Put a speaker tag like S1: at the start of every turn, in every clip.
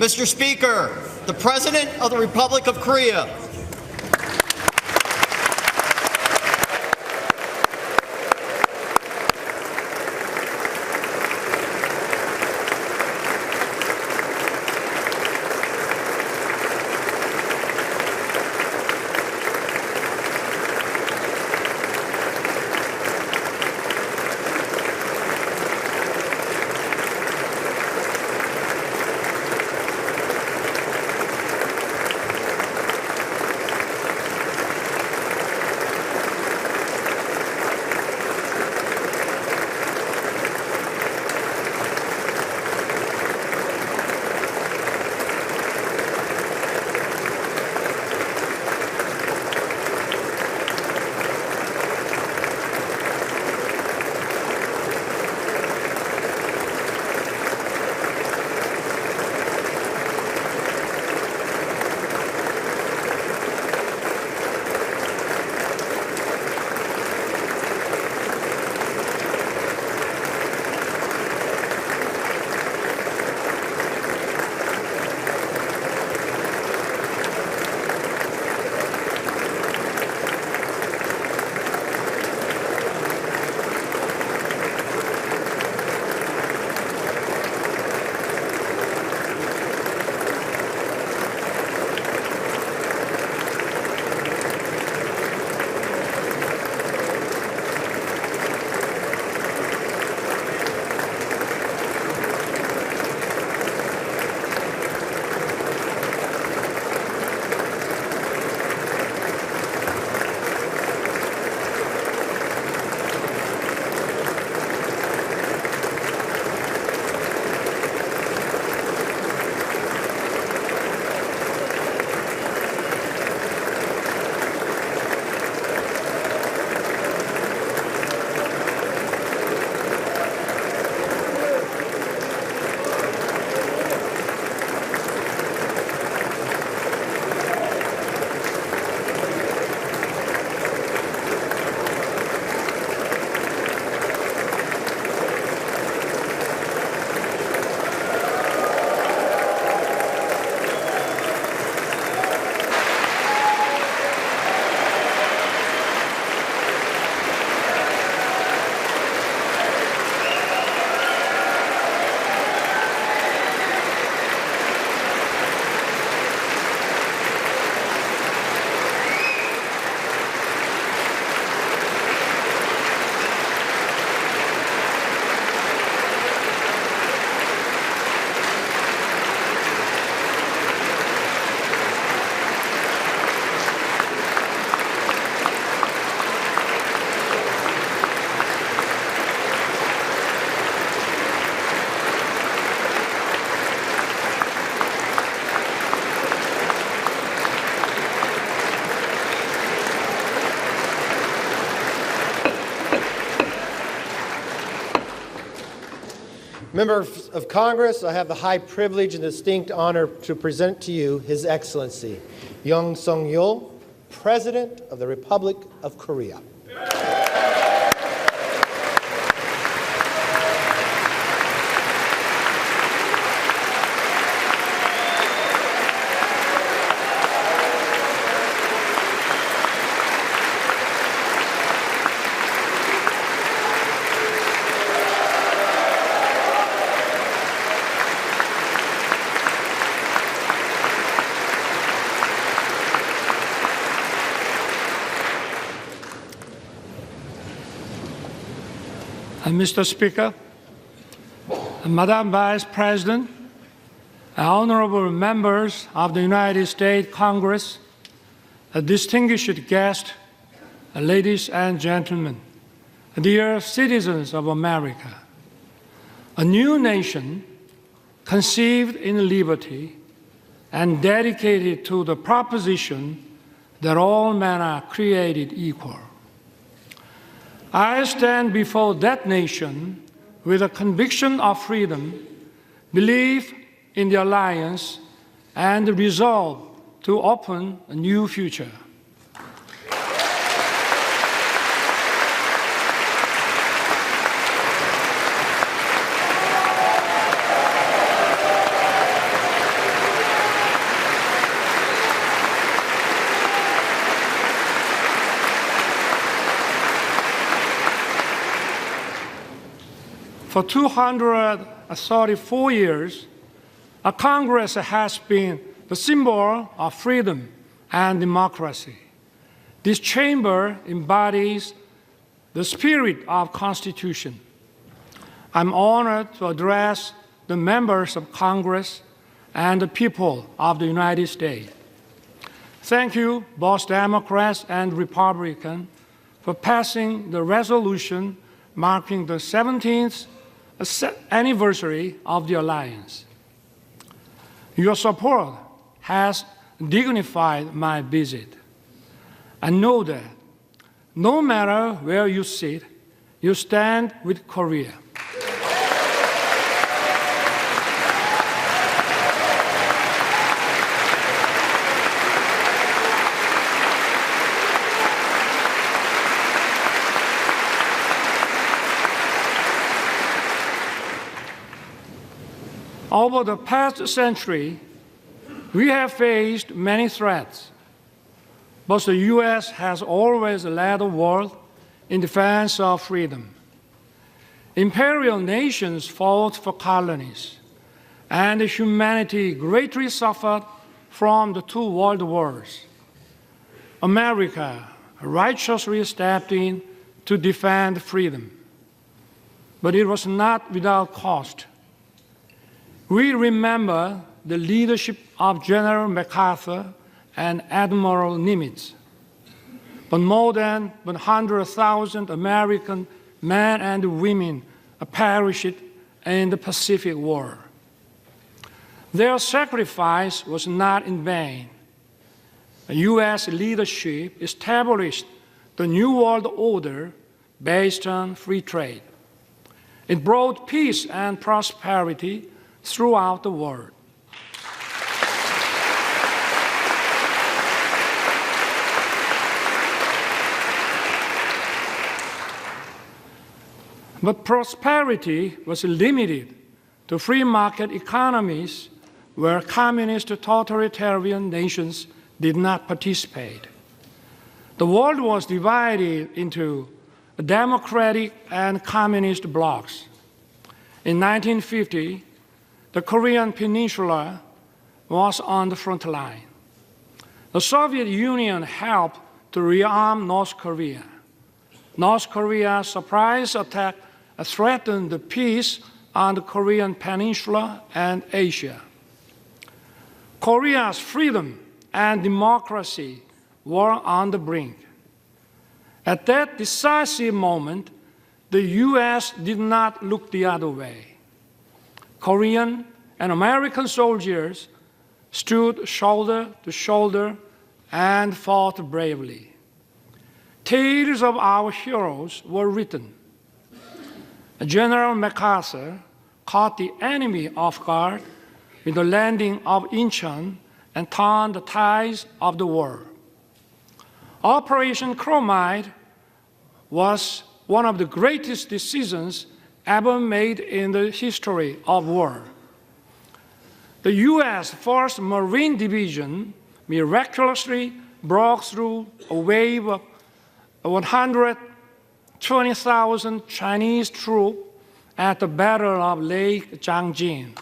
S1: Mr. Speaker, the President of the Republic of Korea.
S2: Members of Congress, I have the high privilege and distinct honor to present to you His Excellency Young Sung-yeol, President of the Republic of Korea.
S3: Mr. Speaker, Madam Vice President, honorable members of the United States Congress, distinguished guests, ladies and gentlemen, dear citizens of America, a new nation conceived in liberty and dedicated to the proposition that all men are created equal. I stand before that nation with a conviction of freedom, belief in the alliance, and the resolve to open a new future. For 234 years, a Congress has been the symbol of freedom and democracy. This chamber embodies the spirit of Constitution. I'm honored to address the members of Congress and the people of the United States. Thank you, both Democrats and Republicans, for passing the resolution marking the 17th anniversary of the alliance. Your support has dignified my visit. I know that no matter where you sit, you stand with Korea. Over the past century, we have faced many threats, but the U.S. has always led the world in defense of freedom. Imperial nations fought for colonies, and humanity greatly suffered from the two world wars. America righteously stepped in to defend freedom, but it was not without cost. We remember the leadership of General MacArthur and Admiral Nimitz, but more than 100,000 American men and women perished in the Pacific War. Their sacrifice was not in vain. The U.S. leadership established the New World Order based on free trade. It brought peace and prosperity throughout the world. But prosperity was limited to free market economies where communist totalitarian nations did not participate. The world was divided into democratic and communist blocs. In 1950, the Korean Peninsula was on the front line. The Soviet Union helped to rearm North Korea. North Korea's surprise attack threatened the peace on the Korean Peninsula and Asia. Korea's freedom and democracy were on the brink. At that decisive moment, the U.S. did not look the other way. Korean and American soldiers stood shoulder to shoulder and fought bravely. Tales of our heroes were written. General MacArthur caught the enemy off guard with the landing of Incheon and turned the tides of the war. Operation Chromite was one of the greatest decisions ever made in the history of war. The U.S. 1st Marine Division miraculously broke through a wave of 120,000 Chinese troops at the Battle of Lake Changjin.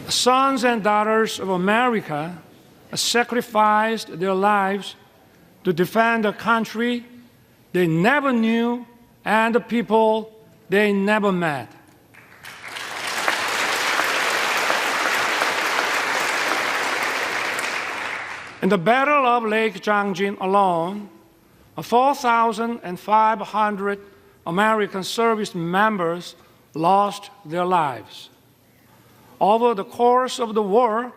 S3: Sons and daughters of America sacrificed their lives to defend a country they never knew and the people they never met. In the Battle of Lake Changjin alone, 4,500 American service members lost their lives. Over the course of the war,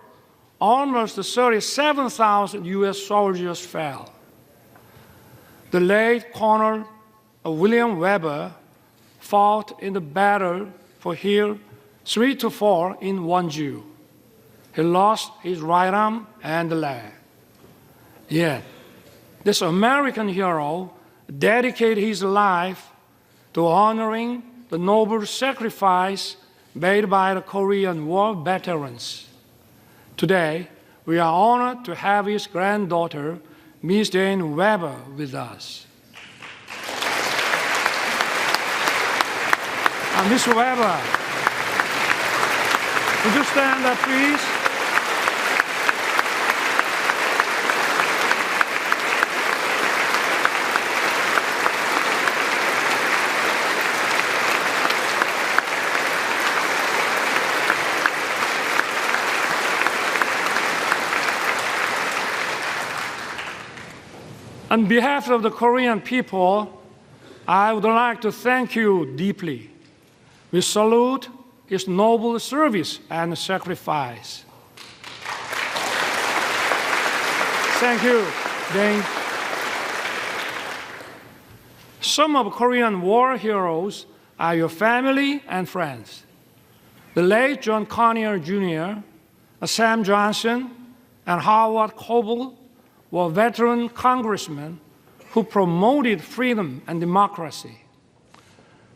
S3: almost 37,000 U.S. soldiers fell. The late Colonel William Weber fought in the battle for Hill 3-4 in Wonju. He lost his right arm and leg. Yet, this American hero dedicated his life to honoring the noble sacrifice made by the Korean War veterans. Today, we are honored to have his granddaughter, Ms. Jane Weber, with us. Ms. Weber, would you stand up, please? On behalf of the Korean people, I would like to thank you deeply. We salute his noble service and sacrifice. Thank you, Dane. Some of Korean war heroes are your family and friends. The late John Conyers Jr., Sam Johnson, and Howard Coble were veteran congressmen who promoted freedom and democracy.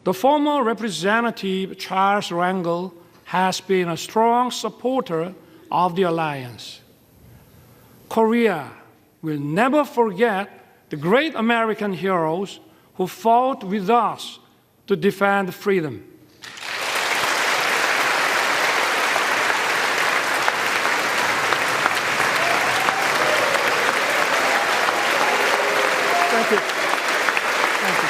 S3: The former Representative Charles Rangel has been a strong supporter of the alliance. Korea will never forget the great American heroes who fought with us to defend freedom. Thank you. Thank you.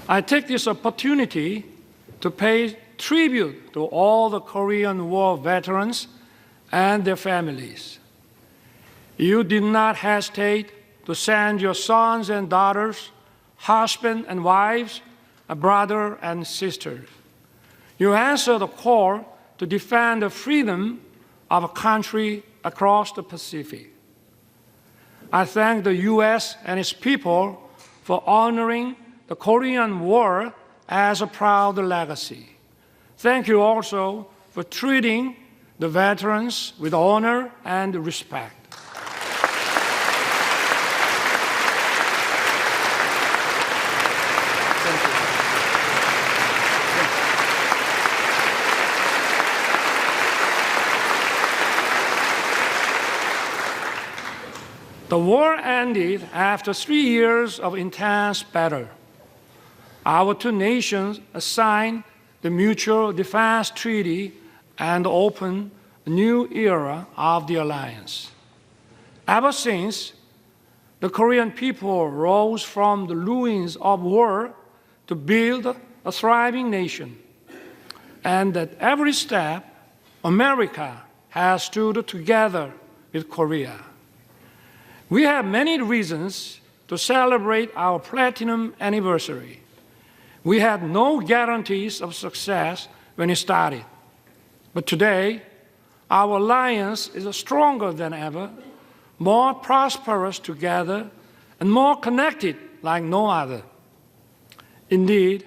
S3: I take this opportunity to pay tribute to all the Korean War veterans and their families. You did not hesitate to send your sons and daughters, husbands and wives, a brother and sisters. You answered the call to defend the freedom of a country across the Pacific. I thank the U.S. and its people for honoring the Korean War as a proud legacy. Thank you also for treating the veterans with honor and respect. The war ended after 3 years of intense battle. Our two nations signed the Mutual Defense Treaty and opened a new era of the alliance. Ever since, the Korean people rose from the ruins of war to build a thriving nation. And at every step, America has stood together with Korea. We have many reasons to celebrate our platinum anniversary. We had no guarantees of success when it started. But today, our alliance is stronger than ever, more prosperous together, and more connected like no other. Indeed,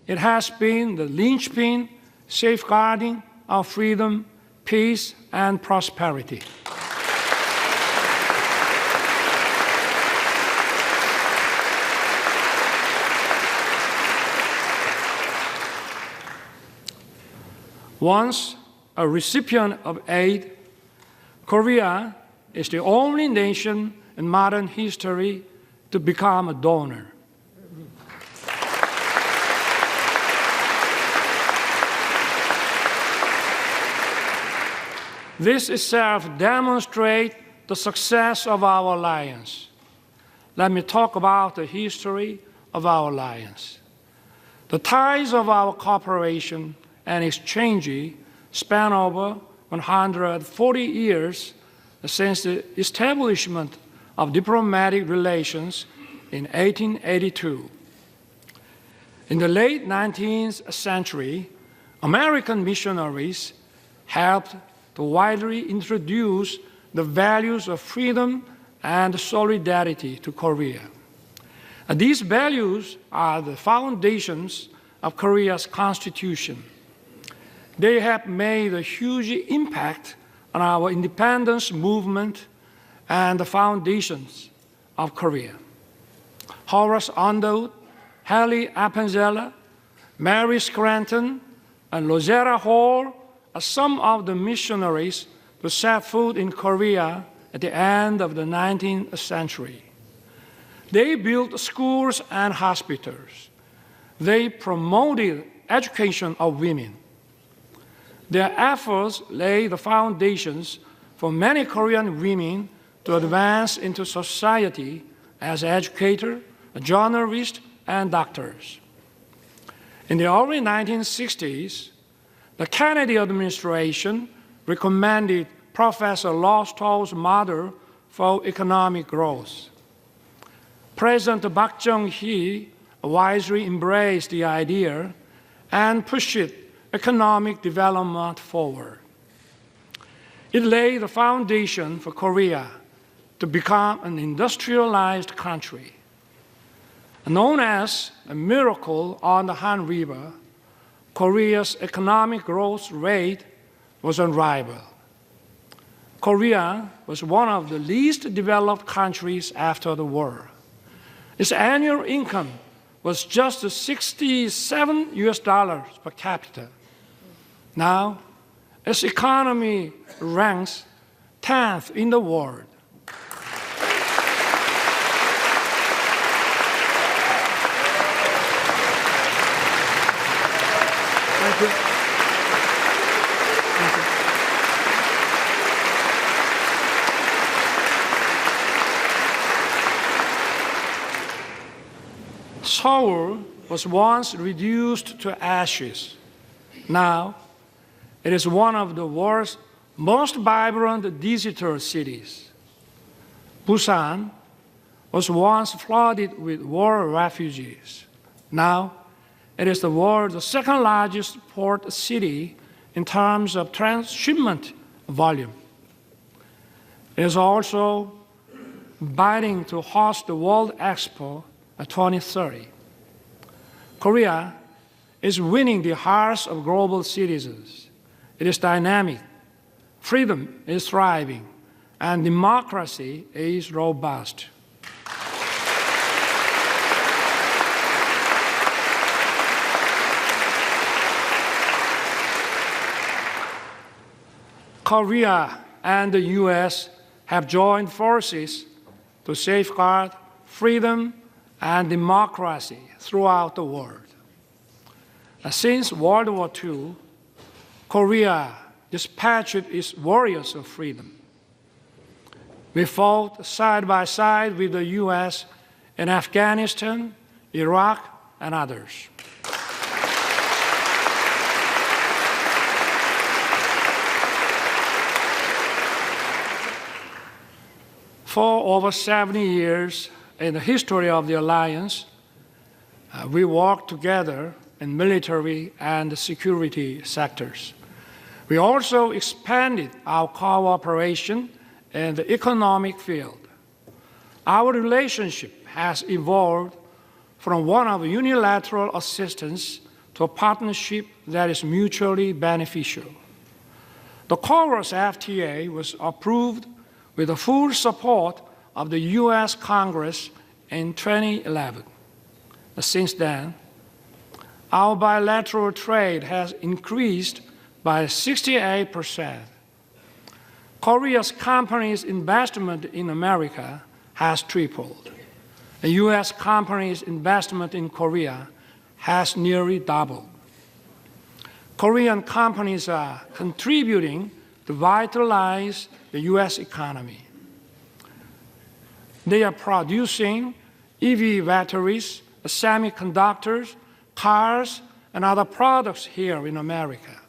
S3: it has been the linchpin safeguarding our freedom, peace, and prosperity. Once a recipient of aid, Korea is the only nation in modern history to become a donor. This itself demonstrates the success of our alliance. Let me talk about the history of our alliance. The ties of our cooperation and exchange span over 140 years since the establishment of diplomatic relations in 1882. In the late 19th century, American missionaries helped to widely introduce the values of freedom and solidarity to Korea. These values are the foundations of Korea's constitution. They have made a huge impact on our independence movement and the foundations of Korea. Horace Underwood, Hallie Appenzeller, Mary Scranton, and Rosetta Hall are some of the missionaries who set foot in Korea at the end of the 19th century. They built schools and hospitals. They promoted education of women. Their efforts laid the foundations for many Korean women to advance into society as educators, journalists, and doctors. In the early 1960s, the Kennedy administration recommended Professor Lostow's model for economic growth. President Park Chung-hee wisely embraced the idea and pushed economic development forward. It laid the foundation for Korea to become an industrialized country. Known as a miracle on the Han River, Korea's economic growth rate was unrivaled. Korea was one of the least developed countries after the war. Its annual income was just $67 per capita. Now, its economy ranks 10th in the world. Thank you. Thank you. Seoul was once reduced to ashes. Now, it is one of the world's most vibrant digital cities. Busan was once flooded with war refugees. Now, it is the world's second largest port city in terms of transshipment volume. It is also bidding to host the World Expo 2030. Korea is winning the hearts of global citizens. It is dynamic, freedom is thriving, and democracy is robust. Korea and the U.S. have joined forces to safeguard freedom and democracy throughout the world. Since World War II, Korea dispatched its warriors of freedom. We fought side by side with the U.S. in Afghanistan, Iraq, and others. For over 70 years in the history of the alliance, we worked together in military and security sectors. We also expanded our cooperation in the economic field. Our relationship has evolved from one of unilateral assistance to a partnership that is mutually beneficial. The KORUS FTA was approved with the full support of the U.S. Congress in 2011. Since then, our bilateral trade has increased by 68%. Korea's companies' investment in America has tripled. The U.S. companies' investment in Korea has nearly doubled. Korean companies are contributing to vitalize the U.S. economy. They are producing EV batteries, semiconductors, cars, and other products here in America.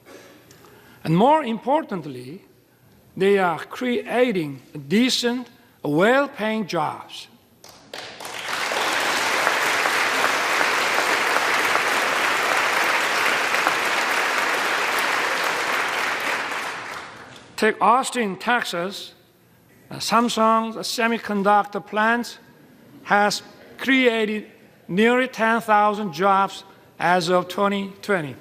S3: And more importantly, they are creating decent, well-paying jobs. Take Austin, Texas. Samsung's semiconductor plant has created nearly 10,000 jobs as of 2020.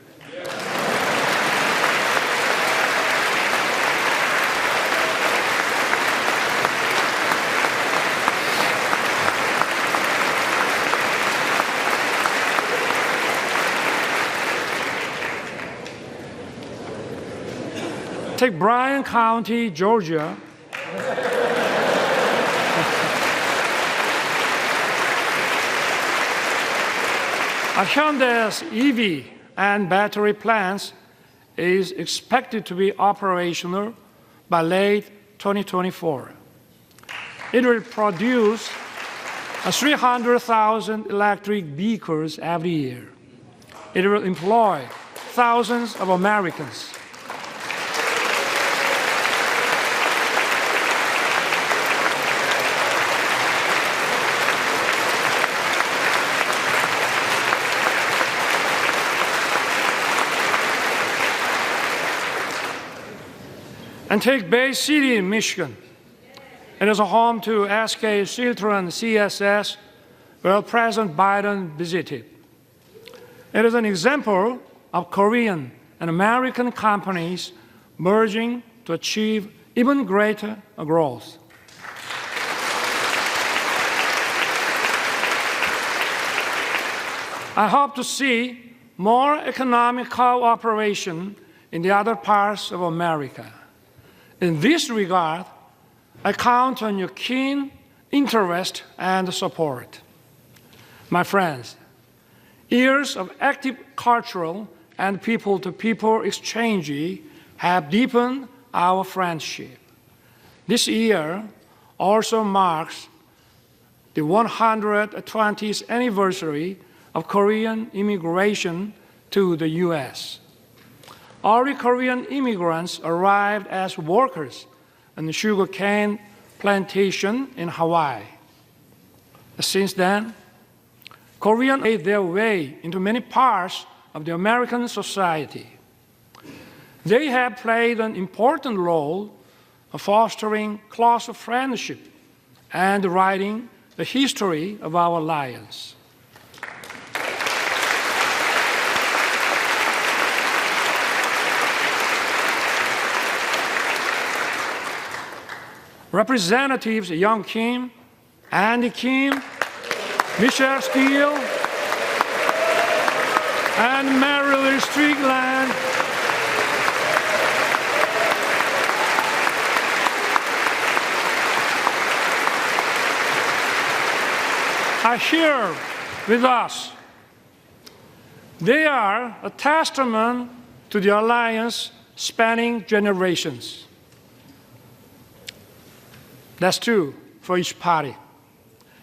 S3: Take Bryan County, Georgia. Hyundai's EV and battery plants is expected to be operational by late 2024. It will produce 300,000 electric vehicles every year. It will employ thousands of Americans. And take Bay City in Michigan. It is a home to SK Chiltern CSS, where President Biden visited. It is an example of Korean and American companies merging to achieve even greater growth. I hope to see more economic cooperation in the other parts of America. In this regard, I count on your keen interest and support. My friends, years of active cultural and people-to-people exchange have deepened our friendship. This year also marks the 120th anniversary of Korean immigration to the U.S. Early Korean immigrants arrived as workers on the sugarcane plantation in Hawaii. Since then, Koreans made their way into many parts of the American society. They have played an important role of fostering close friendship and writing the history of our alliance. Representatives Young Kim, Andy Kim, Michelle Steele, and Marilyn Strickland are here with us. They are a testament to the alliance spanning generations. That's true for each party.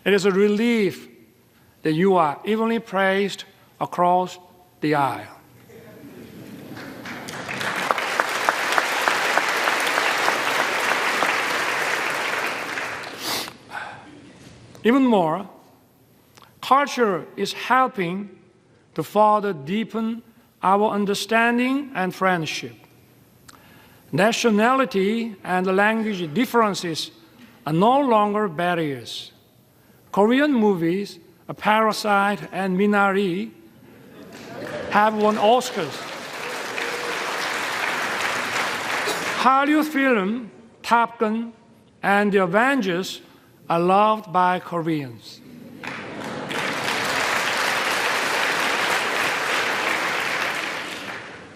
S3: It is a relief that you are evenly praised across the aisle. Even more, culture is helping to further deepen our understanding and friendship. Nationality and language differences are no longer barriers. Korean movies, A Parasite and Minari, have won Oscars. Hallyu film Top Gun and The Avengers are loved by Koreans.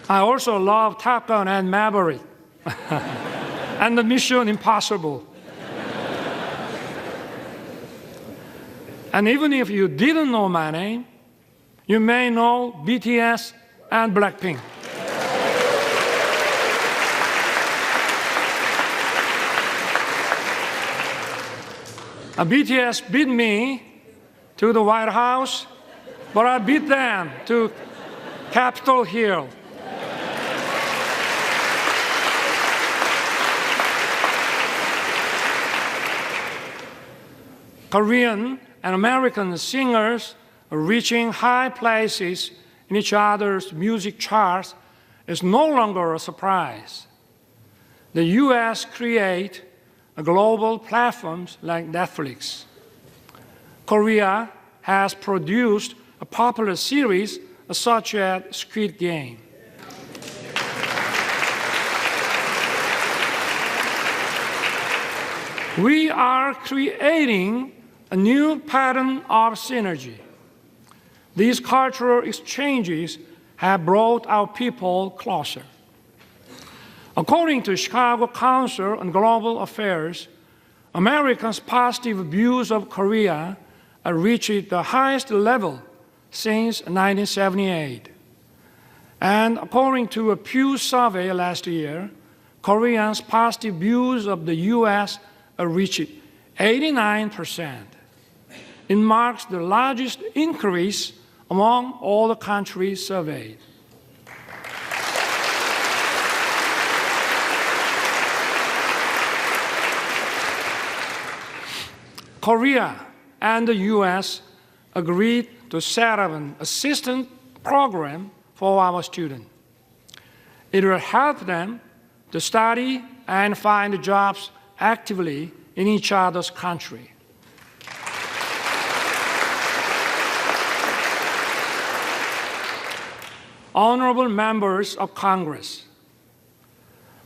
S3: I also love Top Gun and Maverick and the Mission Impossible. And even if you didn't know my name, you may know BTS and Blackpink. BTS beat me to the White House, but I beat them to Capitol Hill. Korean and American singers reaching high places in each other's music charts is no longer a surprise. The U.S. create global platforms like Netflix. Korea has produced a popular series such as Squid Game. We are creating a new pattern of synergy. These cultural exchanges have brought our people closer. According to Chicago Council on Global Affairs, Americans' positive views of Korea reached the highest level since 1978. And according to a Pew survey last year, Koreans' positive views of the U.S. reached 89%. It marks the largest increase among all the countries surveyed. Korea and the U.S. agreed to set up an assistance program for our students. It will help them to study and find jobs actively in each other's country. Honorable members of Congress,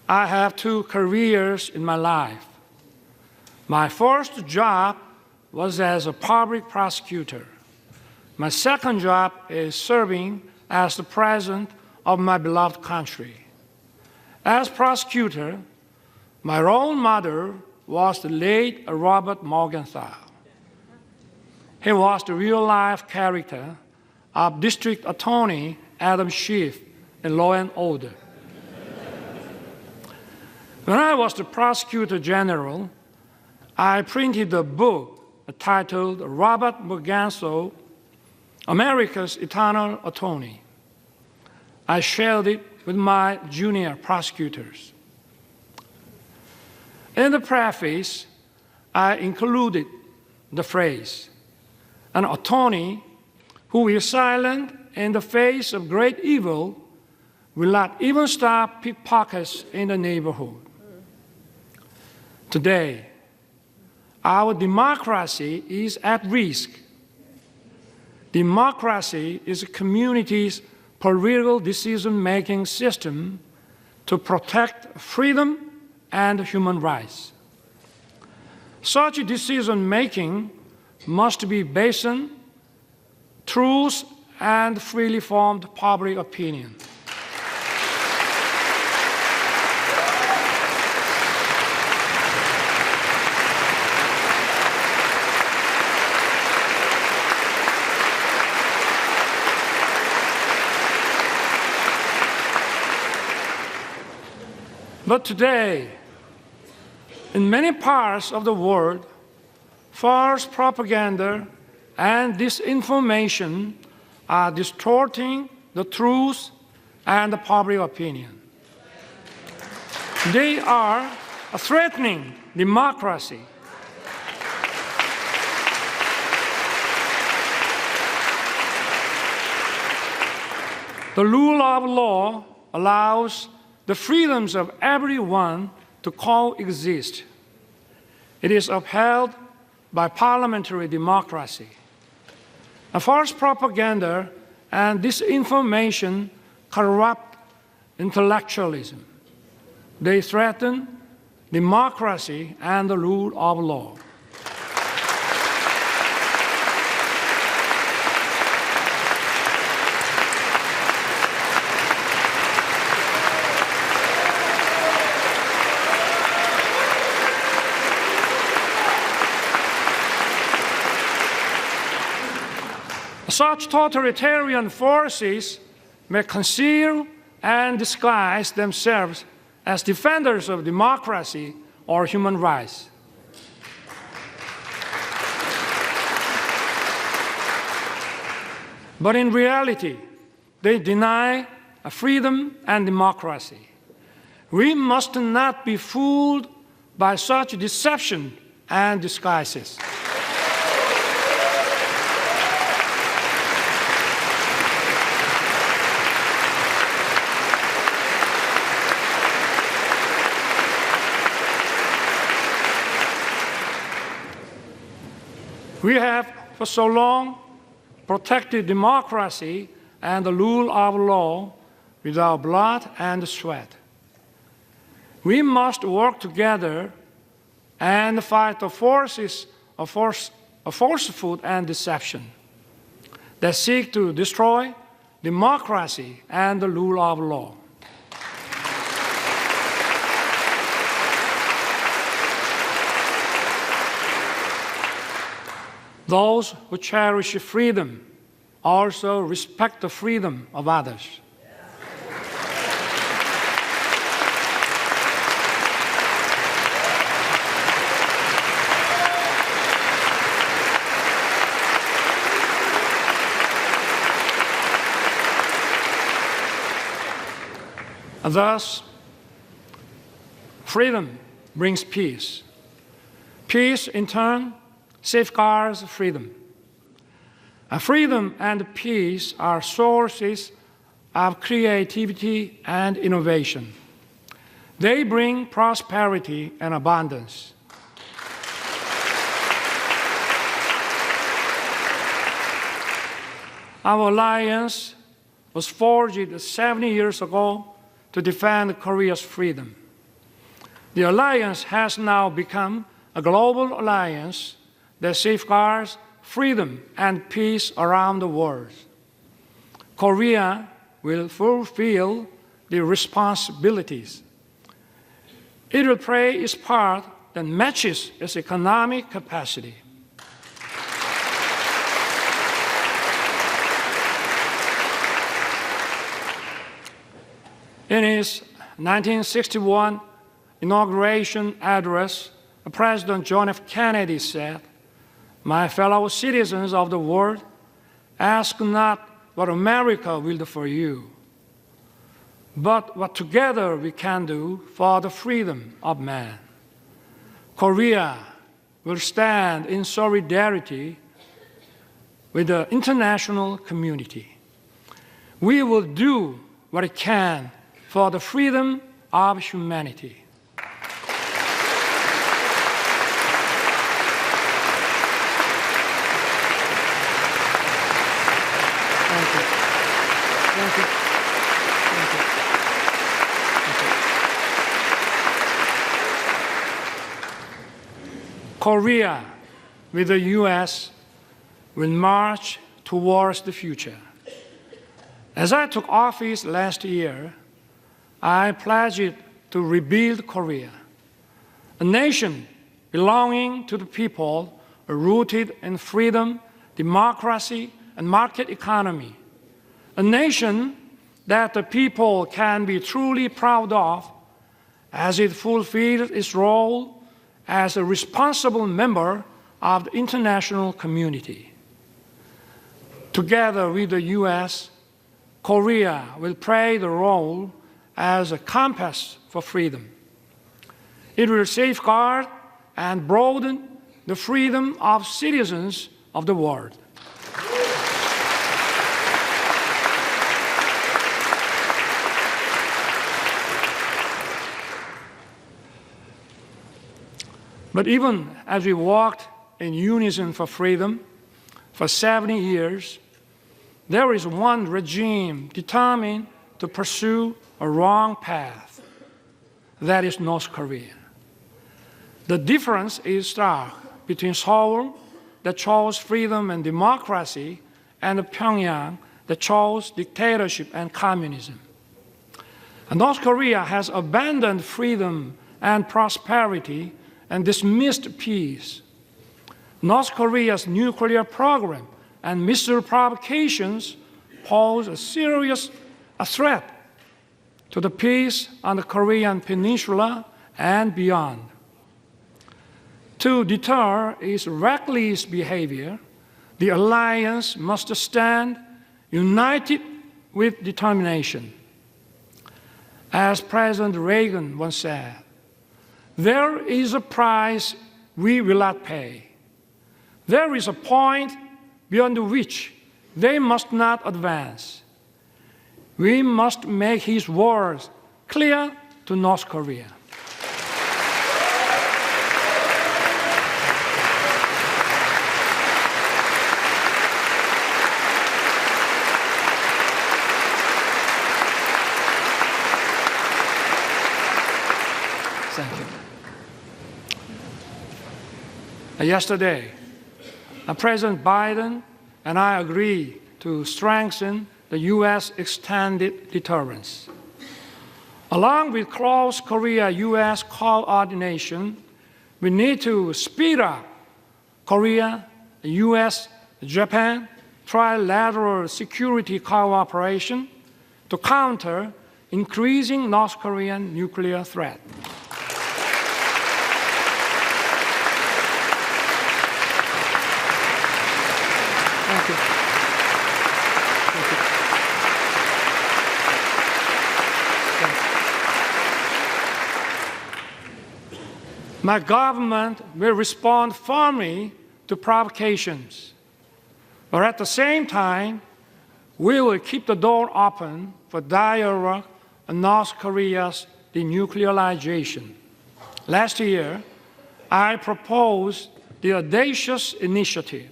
S3: I have 2 careers in my life. My first job was as a public prosecutor. My second job is serving as the president of my beloved country. As prosecutor, my role model was the late Robert Morgenthau. He was the real-life character of District Attorney Adam Schiff in Law and Order. When I was the Prosecutor General, I printed a book titled Robert Morgenthau, America's Eternal Attorney. I shared it with my junior prosecutors. In the preface, I included the phrase, an attorney who is silent in the face of great evil will not even stop pickpockets in the neighborhood. Today, our democracy is at risk. Democracy is a community's political decision-making system to protect freedom and human rights. Such decision-making must be based on truth and freely formed public opinion. But today, in many parts of the world, false propaganda and disinformation are distorting the truth and the public opinion. They are threatening democracy. The rule of law allows the freedoms of everyone to coexist. It is upheld by parliamentary democracy. False propaganda and disinformation corrupt intellectualism. They threaten democracy and the rule of law. Such totalitarian forces may conceal and disguise themselves as defenders of democracy or human rights. But in reality, they deny freedom and democracy. We must not be fooled by such deception and disguises. We have, for so long, protected democracy and the rule of law with our blood and sweat. We must work together and fight the forces of falsehood and deception that seek to destroy democracy and the rule of law. Those who cherish freedom also respect the freedom of others. Thus, freedom brings peace. Peace, in turn, safeguards freedom. And freedom and peace are sources of creativity and innovation. They bring prosperity and abundance. Our alliance was forged 70 years ago to defend Korea's freedom. The alliance has now become a global alliance that safeguards freedom and peace around the world. Korea will fulfill the responsibilities. It will play its part that matches its economic capacity. In his 1961 inauguration address, President John F. Kennedy said, "My fellow citizens of the world, ask not what America will do for you, but what together we can do for the freedom of man." Korea will stand in solidarity with the international community. We will do what it can for the freedom of humanity. Thank you. Thank you. Thank you. Thank you. Korea, with the U.S., will march towards the future. As I took office last year, I pledged to rebuild Korea, a nation belonging to the people, rooted in freedom, democracy, and market economy, a nation that the people can be truly proud of as it fulfills its role as a responsible member of the international community. Together with the U.S., Korea will play the role as a compass for freedom. It will safeguard and broaden the freedom of citizens of the world. But even as we walked in unison for freedom for 70 years, there is one regime determined to pursue a wrong path. That is North Korea. The difference is stark between Seoul, that chose freedom and democracy, and Pyongyang, that chose dictatorship and communism. And North Korea has abandoned freedom and prosperity and dismissed peace. North Korea's nuclear program and missile provocations pose a serious threat to the peace on the Korean peninsula and beyond. To deter its reckless behavior, the alliance must stand united with determination. As President Reagan once said, "There is a price we will not pay. There is a point beyond which they must not advance." We must make his words clear to North Korea. Yesterday, President Biden and I agreed to strengthen the U.S. extended deterrence. Along with close Korea-U.S. coordination, we need to speed up Korea, U.S., Japan trilateral security cooperation to counter increasing North Korean nuclear threat. Thank you. Thank you. My government will respond firmly to provocations, but at the same time, we will keep the door open for dialogue on North Korea's denuclearization. Last year, I proposed the audacious initiative.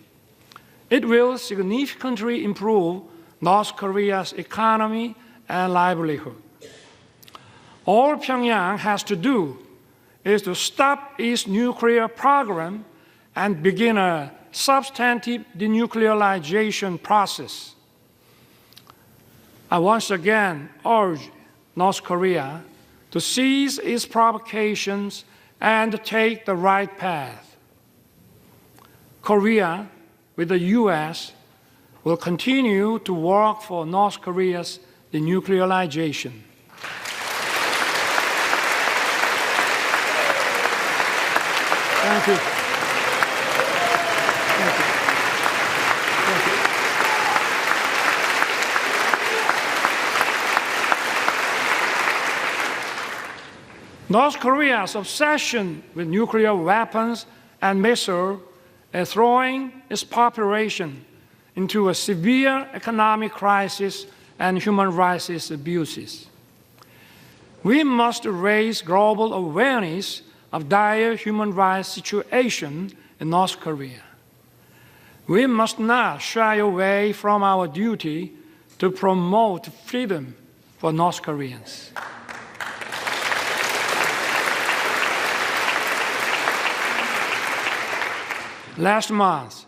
S3: It will significantly improve North Korea's economy and livelihood. All Pyongyang has to do is to stop its nuclear program and begin a substantive denuclearization process. I once again urge North Korea to cease its provocations and take the right path. Korea, with the U.S., will continue to work for North Korea's denuclearization. Thank you. Thank you. Thank you. North Korea's obsession with nuclear weapons and missiles is throwing its population into a severe economic crisis and human rights abuses. We must raise global awareness of dire human rights situation in North Korea. We must not shy away from our duty to promote freedom for North Koreans. Last month,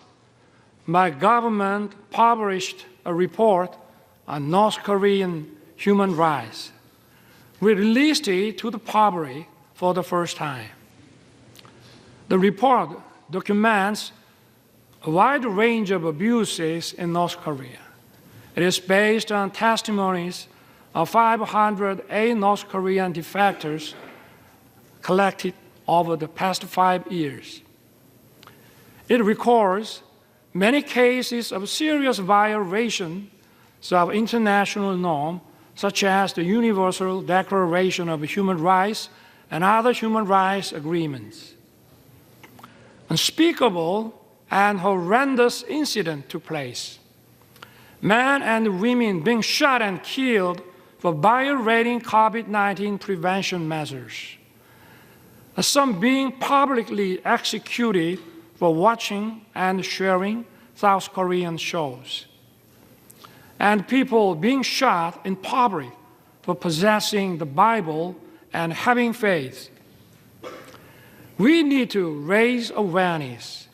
S3: my government published a report on North Korean human rights. We released it to the public for the first time. The report documents a wide range of abuses in North Korea. It is based on testimonies of 508 North Korean defectors collected over the past 5 years. It records many cases of serious violations of international norms, such as the Universal Declaration of Human Rights and other human rights agreements. Unspeakable and horrendous incidents took place. Men and women being shot and killed for violating COVID-19 prevention measures. Some being publicly executed for watching and sharing South Korean shows. And people being shot in public for possessing the Bible and having faith. We need to raise awareness.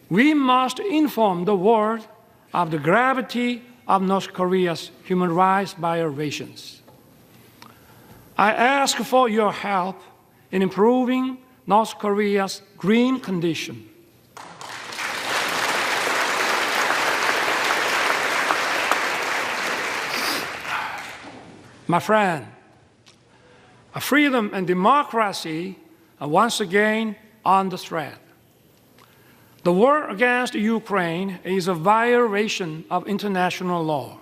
S3: We must inform the world of the gravity of North Korea's human rights violations. I ask for your help in improving North Korea's green condition. My friend, freedom and democracy are once again under threat. The war against Ukraine is a violation of international law.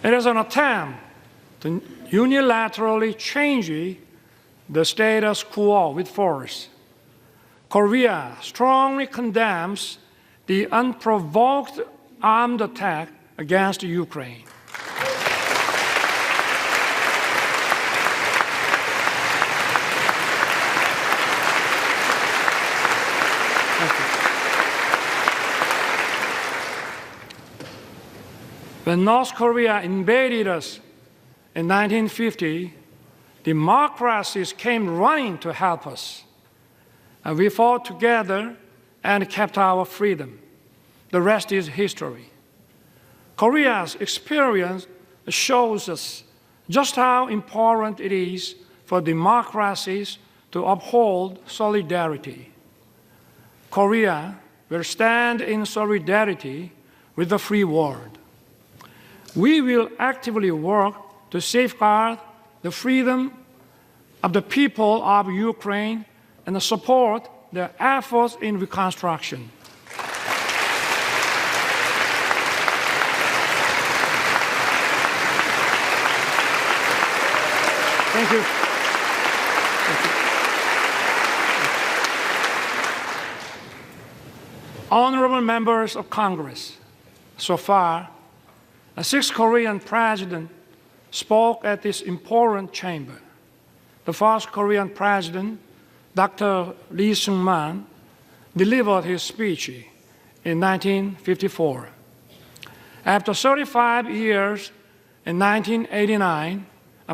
S3: It is an attempt to unilaterally change the status quo with force. Korea strongly condemns the unprovoked armed attack against Ukraine. When North Korea invaded us in 1950, democracies came running to help us. And we fought together and kept our freedom. The rest is history. Korea's experience shows us just how important it is for democracies to uphold solidarity. Korea will stand in solidarity with the free world. We will actively work to safeguard the freedom of the people of Ukraine and support their efforts in reconstruction. Thank you. Honorable members of Congress, so far, 6 Korean presidents spoke at this important chamber. The first Korean president, Dr. Lee Sung-man, delivered his speech in 1954. After 35 years, in 1989,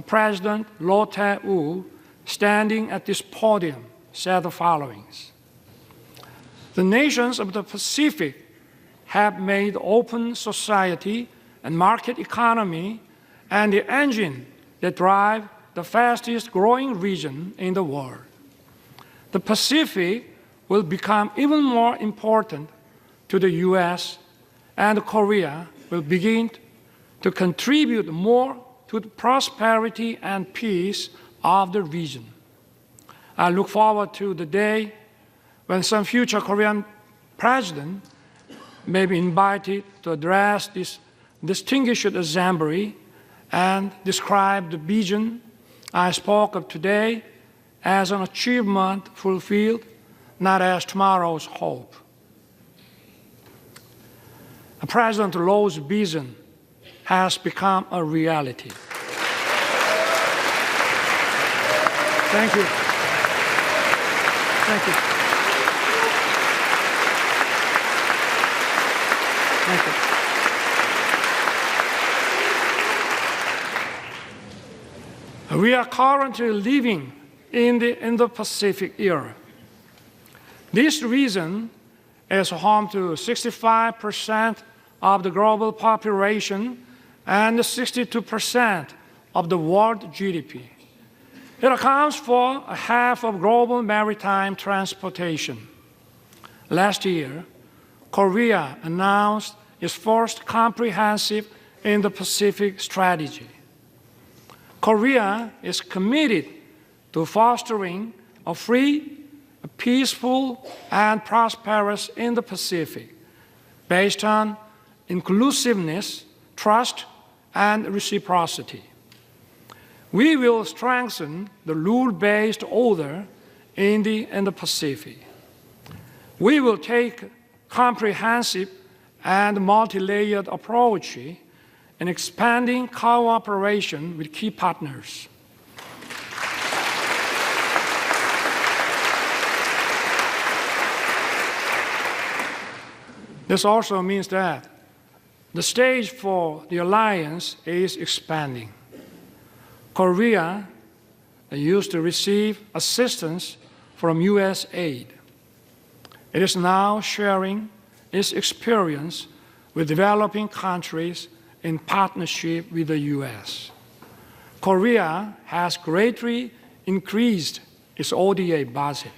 S3: President Roh Tae-woo, standing at this podium, said the following: "The nations of the Pacific have made open society and market economy and the engine that drive the fastest growing region in the world. The Pacific will become even more important to the U.S., and Korea will begin to contribute more to the prosperity and peace of the region." I look forward to the day when some future Korean president may be invited to address this distinguished assembly and describe the vision I spoke of today as an achievement fulfilled, not as tomorrow's hope. President Roh's vision has become a reality. Thank you. Thank you. Thank you. We are currently living in the Indo-Pacific era. This region is home to 65% of the global population and 62% of the world GDP. It accounts for half of global maritime transportation. Last year, Korea announced its first comprehensive Indo-Pacific strategy. Korea is committed to fostering a free, peaceful, and prosperous Indo-Pacific based on inclusiveness, trust, and reciprocity. We will strengthen the rule-based order in the Indo-Pacific. We will take a comprehensive and multi-layered approach in expanding cooperation with key partners. This also means that the stage for the alliance is expanding. Korea used to receive assistance from U.S. aid. It is now sharing its experience with developing countries in partnership with the U.S. Korea has greatly increased its ODA budget.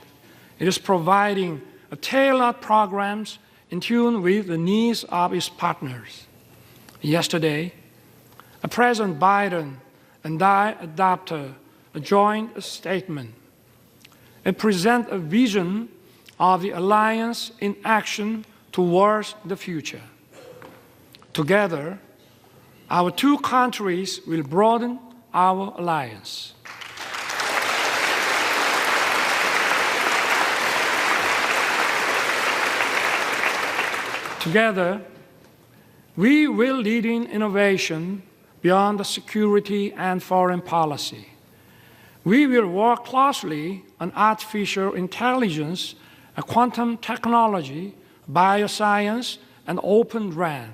S3: It is providing tailored programs in tune with the needs of its partners. Yesterday, President Biden and I adopted a joint statement. It presents a vision of the alliance in action towards the future. Together, our two countries will broaden our alliance. Together, we will lead in innovation beyond the security and foreign policy. We will work closely on artificial intelligence, quantum technology, bioscience, and open RAN.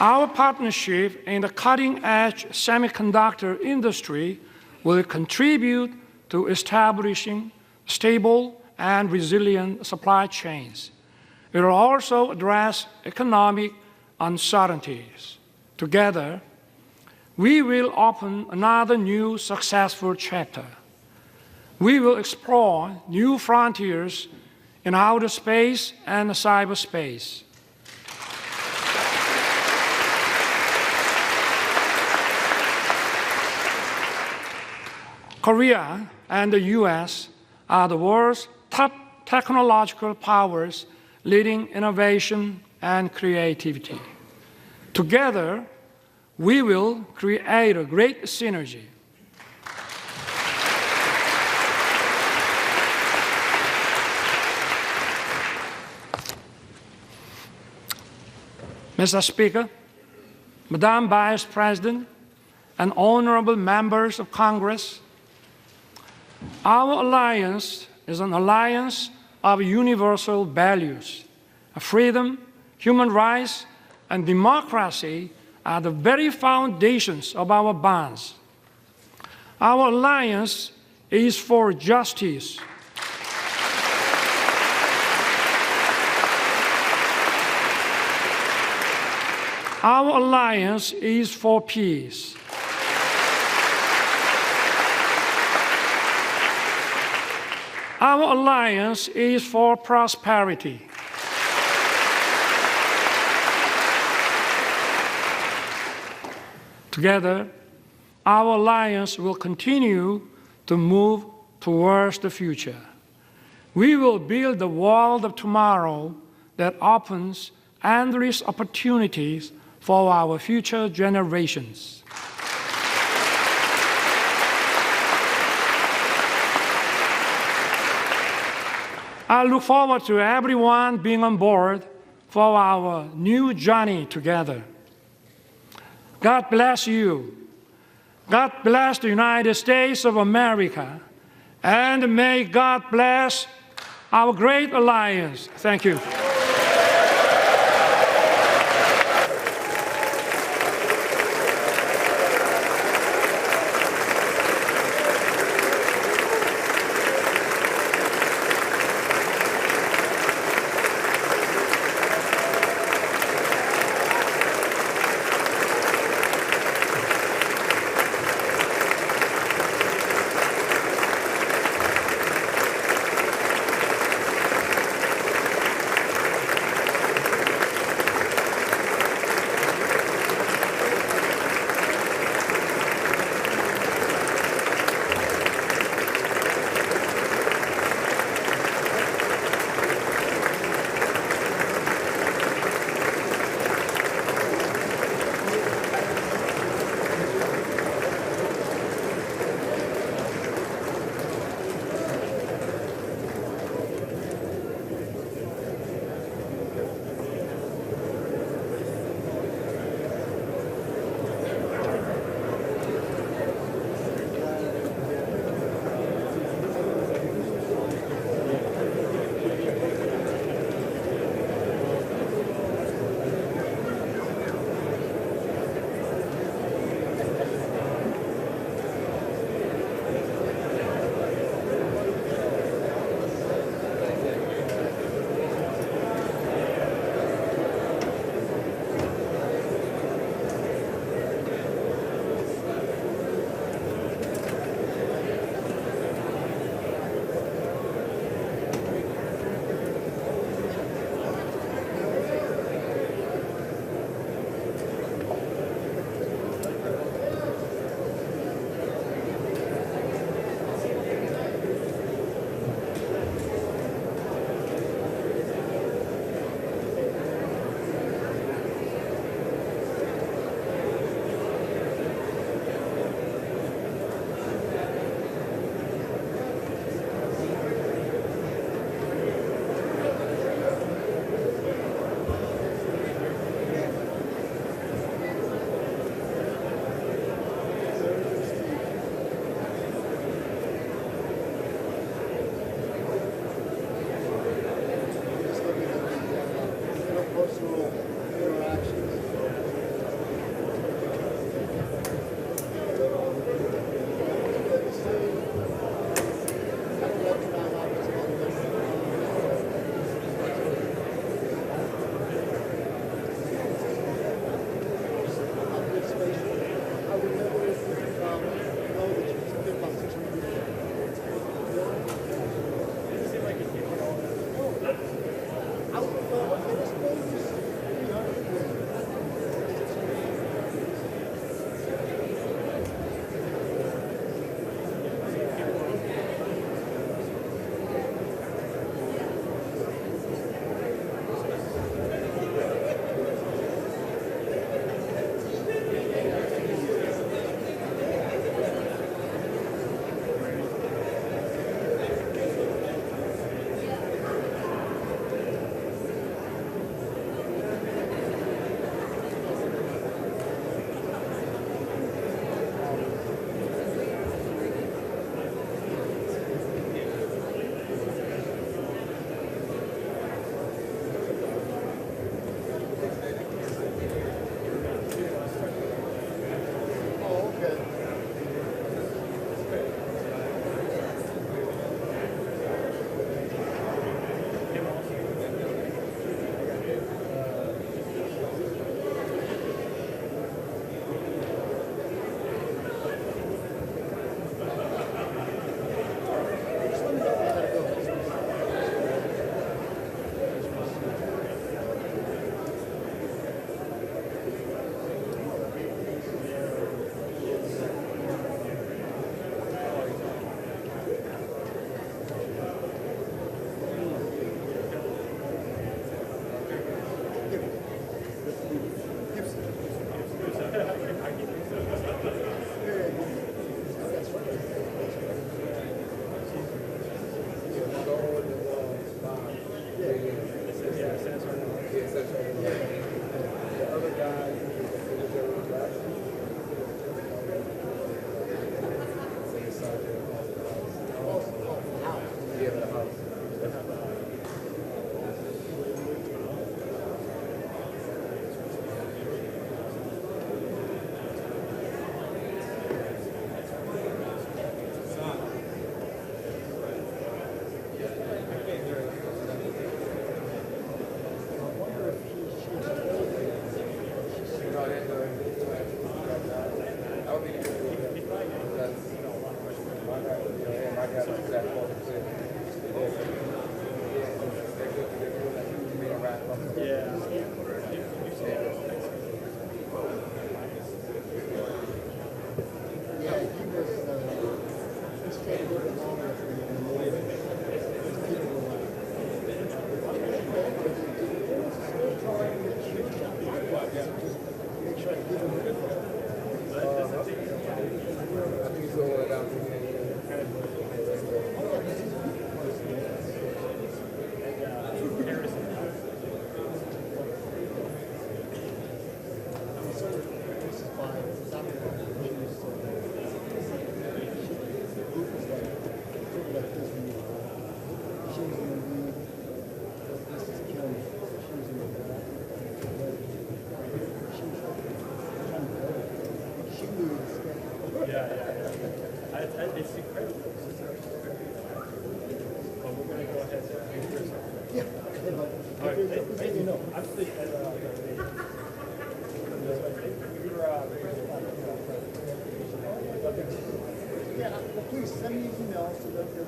S3: Our partnership in the cutting-edge semiconductor industry will contribute to establishing stable and resilient supply chains. It will also address economic uncertainties. Together, we will open another new successful chapter. We will explore new frontiers in outer space and cyberspace. Korea and the U.S. are the world's top technological powers leading innovation and creativity. Together, we will create a great synergy. Mr. Speaker, Madam Vice President, and honorable members of Congress, our alliance is an alliance of universal values. Freedom, human rights, and democracy are the very foundations of our bonds. Our alliance is for justice. Our alliance is for peace. Our alliance is for prosperity. Together, our alliance will continue to move towards the future. We will build the world of tomorrow that opens endless opportunities for our future generations. I look forward to everyone being on board for our new journey together. God bless you. God bless the United States of America. And may God bless our great alliance. Thank you.
S4: It's incredible. But we're going to go ahead and first. Yeah. All right. You know, I'm thinking.
S5: Yeah, well, please send me an email so that your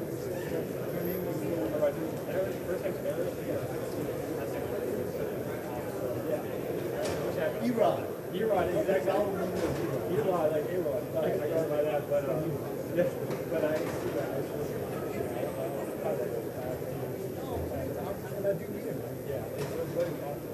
S5: name will be on. Erod.
S4: Erod, exactly. Erod, like A-Rod. I go by that, but yes, but I see that. And I do meet him. Yeah, it's very awesome.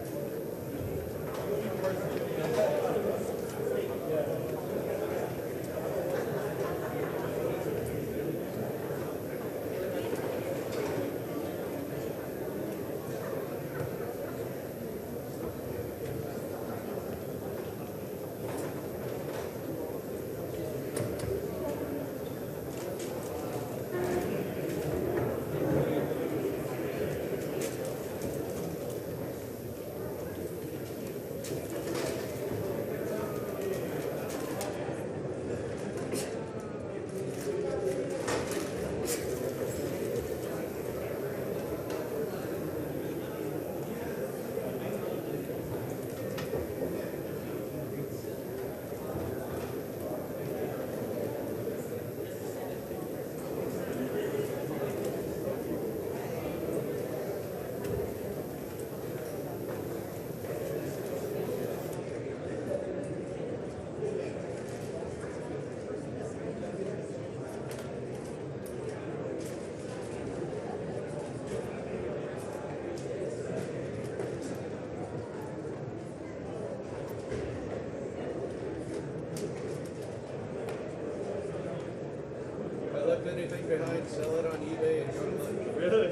S6: Anything behind, sell it on eBay and go to lunch.
S4: Really?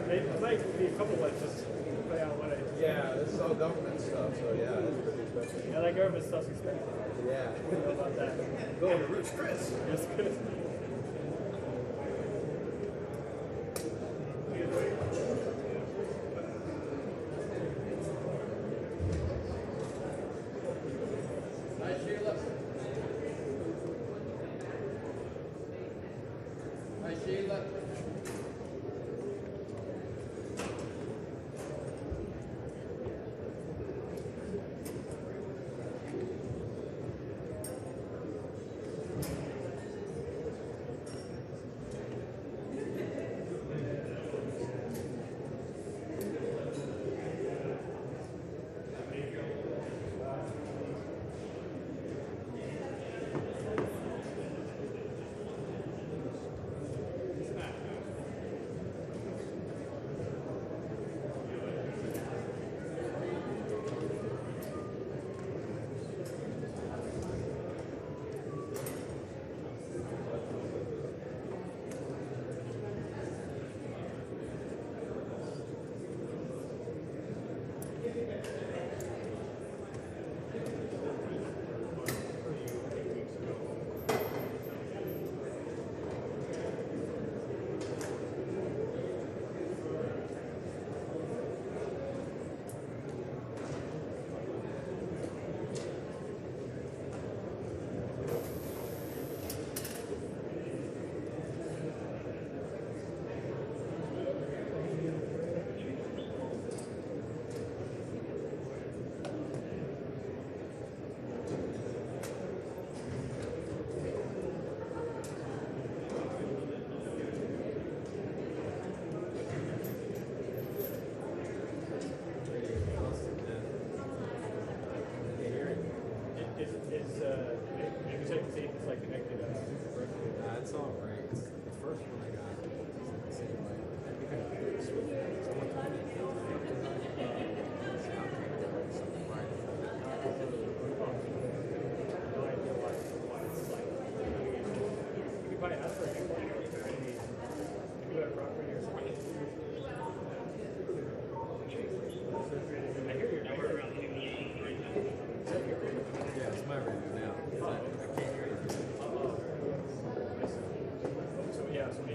S4: There might be a couple that just play out what I.
S6: Yeah, this is all government stuff, so yeah, that's pretty expensive.
S4: Yeah, that government stuff's expensive.
S6: Yeah.
S4: I don't know about that.
S6: Going to Roots Chris.
S4: Just good.
S6: Hi, Sheila. Hi, Sheila.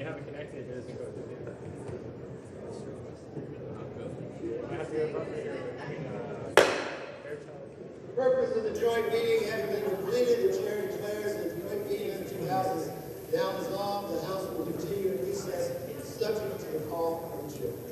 S4: haven't connected, it doesn't go through. I have to go from here.
S2: The purpose of the joint meeting having been completed, the chair declares that the joint meeting of the two houses now dissolved. The House will continue in recess subject to the call of the chair.